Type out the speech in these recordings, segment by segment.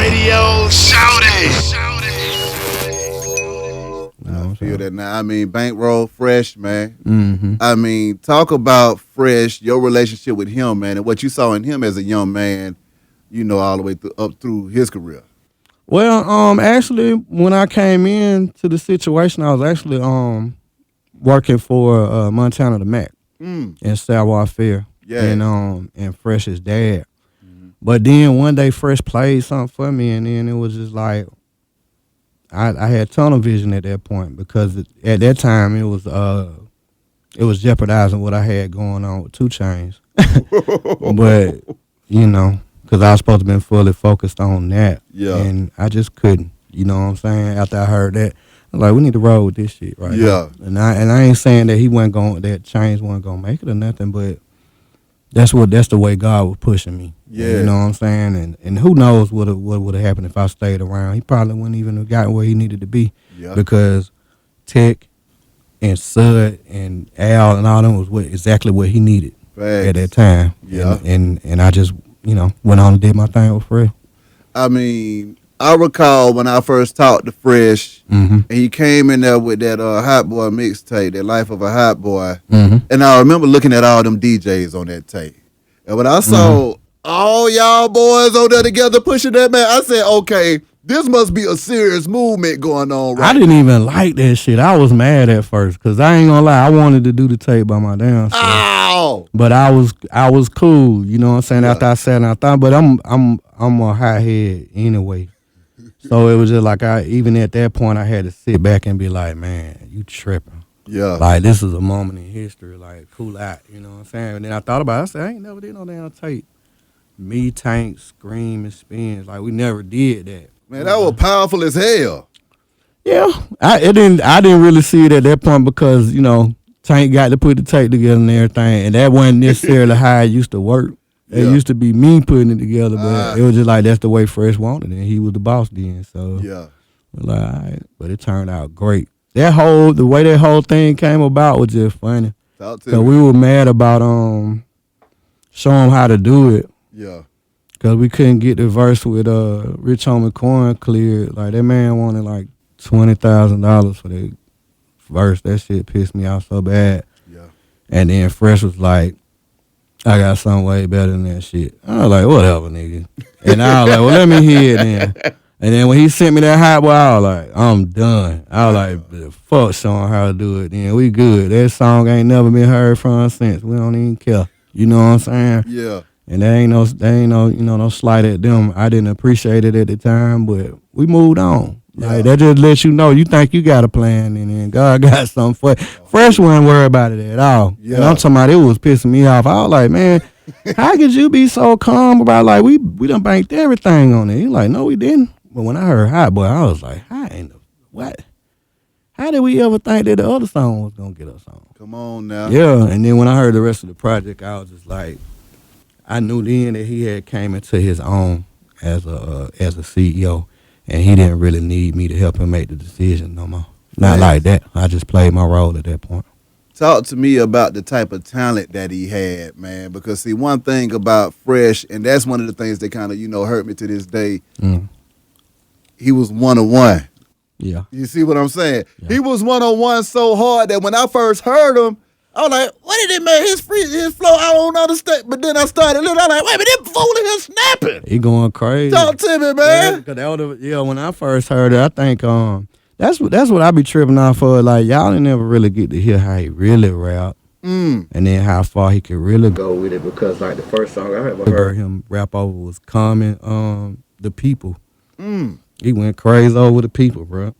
radio. Shout it. I feel that now. I mean, Bankroll Fresh, man. I mean, talk about Fresh, your relationship with him, man, and what you saw in him as a young man, all the way up through his career. Well, actually, when I came into the situation, I was actually working for Montana the Mac in Savoir Fair, and Fresh's dad. But then one day, Fresh played something for me, and then it was just like I had tunnel vision at that point because at that time it was jeopardizing what I had going on with 2 Chainz. But because I was supposed to be fully focused on that, and I just couldn't. You know what I'm saying? After I heard that, I'm like, we need to roll with this shit right now. And I ain't saying that that Chainz wasn't gonna make it or nothing, but that's the way God was pushing me. You know what I'm saying? And who knows what would have happened if I stayed around. He probably wouldn't even have gotten where he needed to be. Because Tech and Sud and Al and all them was exactly what he needed at that time. And I just, went on and did my thing with Fresh. I mean, I recall when I first talked to Fresh, and he came in there with that Hot Boy mixtape, that Life of a Hot Boy. And I remember looking at all them DJs on that tape. And when I saw all y'all boys on there together pushing that, man, I said, okay, this must be a serious movement going on right I didn't even like that shit. I was mad at first because I ain't gonna lie, I wanted to do the tape by my damn self. Ow! But I was cool, you know what I'm saying? After I sat and I thought, but I'm a hot head anyway. So it was just like even at that point I had to sit back and be like, man, you tripping. Like this is a moment in history, like cool out, you know what I'm saying? And then I thought about it, I said, I ain't never did no damn tape. Me, Tank, Scream, and Spins, like we never did that. Man, that was powerful as hell. Yeah, I didn't really see it at that point because Tank got to put the tape together and everything, and that wasn't necessarily how it used to work. It used to be me putting it together, but it was just like that's the way Fresh wanted it, and he was the boss then. So like, all right. But it turned out great. The way that whole thing came about was just funny. Cause we were mad about showing him how to do it. Cause we couldn't get the verse with Rich Homie Coin cleared. Like that man wanted like $20,000 for that verse. That shit pissed me off so bad. And then Fresh was like, I got something way better than that shit. I was like, whatever, nigga. And I was like, well, let me hear it then. And then when he sent me that Hot Boy, I was like, I'm done. I was like, fuck showing how to do it. Then we good. That song ain't never been heard from us since. We don't even care. You know what I'm saying? Yeah. And there ain't no no slight at them. I didn't appreciate it at the time, but we moved on. Like that just lets you know you think you got a plan, and then God got something for it. Fresh wasn't worried about it at all. And I'm talking about it was pissing me off. I was like, man, how could you be so calm about like we done banked everything on it? He's like, no, we didn't. But when I heard Hot Boy, I was like, what? How did we ever think that the other song was gonna get us on? Come on now. Yeah, and then when I heard the rest of the project, I was just like, I knew then that he had came into his own as a CEO, and he didn't really need me to help him make the decision no more. Not like that. I just played my role at that point. Talk to me about the type of talent that he had, man. Because see, one thing about Fresh, and that's one of the things that kind of hurt me to this day. He was 101. Yeah. You see what I'm saying? Yeah. He was 101 so hard that when I first heard him, I was like, what did he make his flow? I don't understand. But then I started looking, I was like, wait a minute, this fool is snapping. He going crazy. Talk to me, man. When I first heard it, I think that's what I be tripping off for. Like, y'all didn't ever really get to hear how he really rap. And then how far he could really go with it. Because like the first song I ever heard him rap over was Common, The People. He went crazy over the people, bro.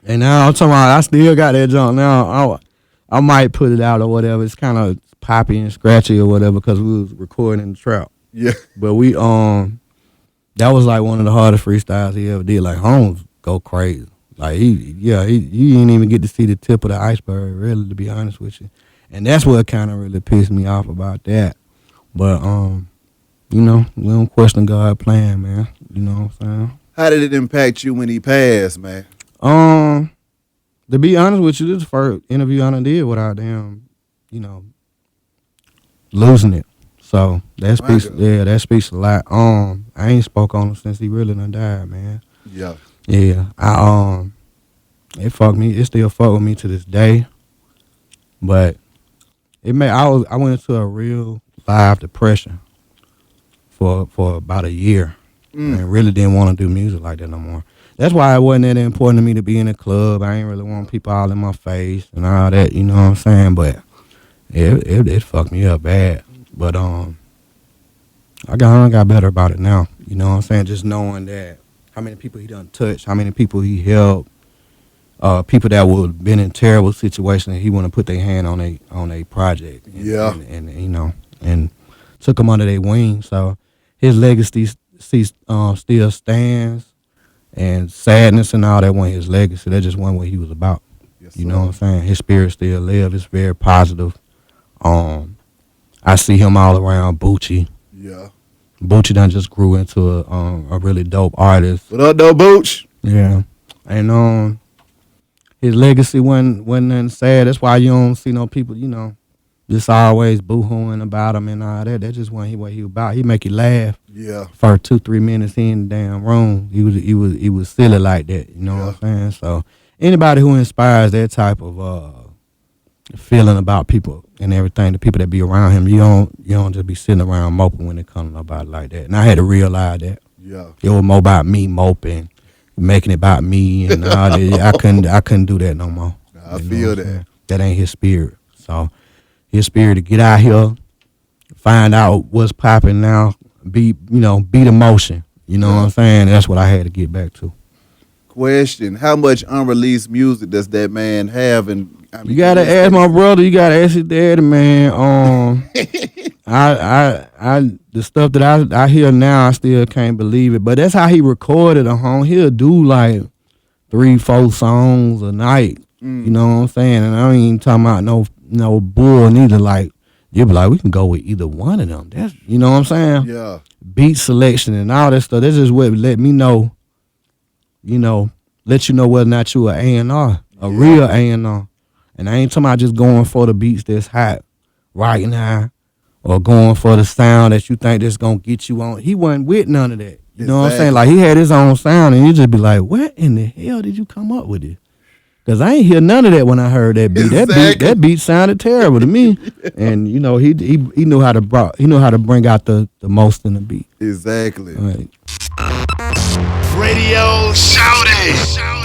And now I'm talking about I still got that junk now. I might put it out or whatever. It's kind of poppy and scratchy or whatever because we was recording in the trap. Yeah. But we that was like one of the hardest freestyles he ever did. Like Holmes go crazy. Like you didn't even get to see the tip of the iceberg, really, to be honest with you. And that's what kind of really pissed me off about that. But we don't question God's plan, man. You know what I'm saying? How did it impact you when he passed, man? To be honest with you, this is the first interview I done did without damn, losing it. So that speaks a lot. I ain't spoke on him since he really done died, man. Yeah. Yeah, it fucked me. It still fuck with me to this day. But I went into a real live depression for about a year, and really didn't want to do music like that no more. That's why it wasn't that important to me to be in a club. I ain't really want people all in my face and all that. You know what I'm saying? But it fucked me up bad. But I got better about it now. You know what I'm saying? Just knowing that how many people he done touched, how many people he helped, people that would been in terrible situations. He want to put their hand on a project. And you know, and took them under their wing. So his legacy still stands. And sadness and all that wasn't his legacy. That just wasn't what he was about. Yes, you know what I'm saying? His spirit still lives. It's very positive. I see him all around Bucci. Yeah. Bucci done just grew into a really dope artist. What up, though, Booch? Yeah. And his legacy wasn't nothing sad. That's why you don't see no people, you know, just always boo-hooing about him and all that. That just wasn't what he was about. He make you laugh. Yeah. For 2-3 minutes in the damn room, he was silly like that. You know what I'm saying? So anybody who inspires that type of feeling about people and everything, the people that be around him, you don't just be sitting around moping when it comes to nobody like that. And I had to realize that. Yeah. It was more about me moping, making it about me and all that. I couldn't do that no more. I feel that. That ain't his spirit. So his spirit to get out here, find out what's popping now, beat the motion. You know what I'm saying? That's what I had to get back to. Question: how much unreleased music does that man have? And I mean, you gotta ask my brother. You gotta ask his daddy, man. I the stuff that I hear now, I still can't believe it. But that's how he recorded a home. He'll do like 3-4 songs a night. You know what I'm saying? And I ain't even talking about no bull neither. Like you'll be like, we can go with either one of them. That's you know what I'm saying? Yeah. Beat selection and all that stuff. That's just what let me know. Let you know whether or not you a A&R, real A&R. And I ain't talking about just going for the beats that's hot right now or going for the sound that you think that's going to get you on. He wasn't with none of that. You know what I'm saying? Like, he had his own sound, and you just be like, what in the hell did you come up with it? Because I ain't hear none of that when I heard that beat. That beat sounded terrible to me. And, he knew how to bring out the most in the beat. Exactly. Right. Radio Shouty.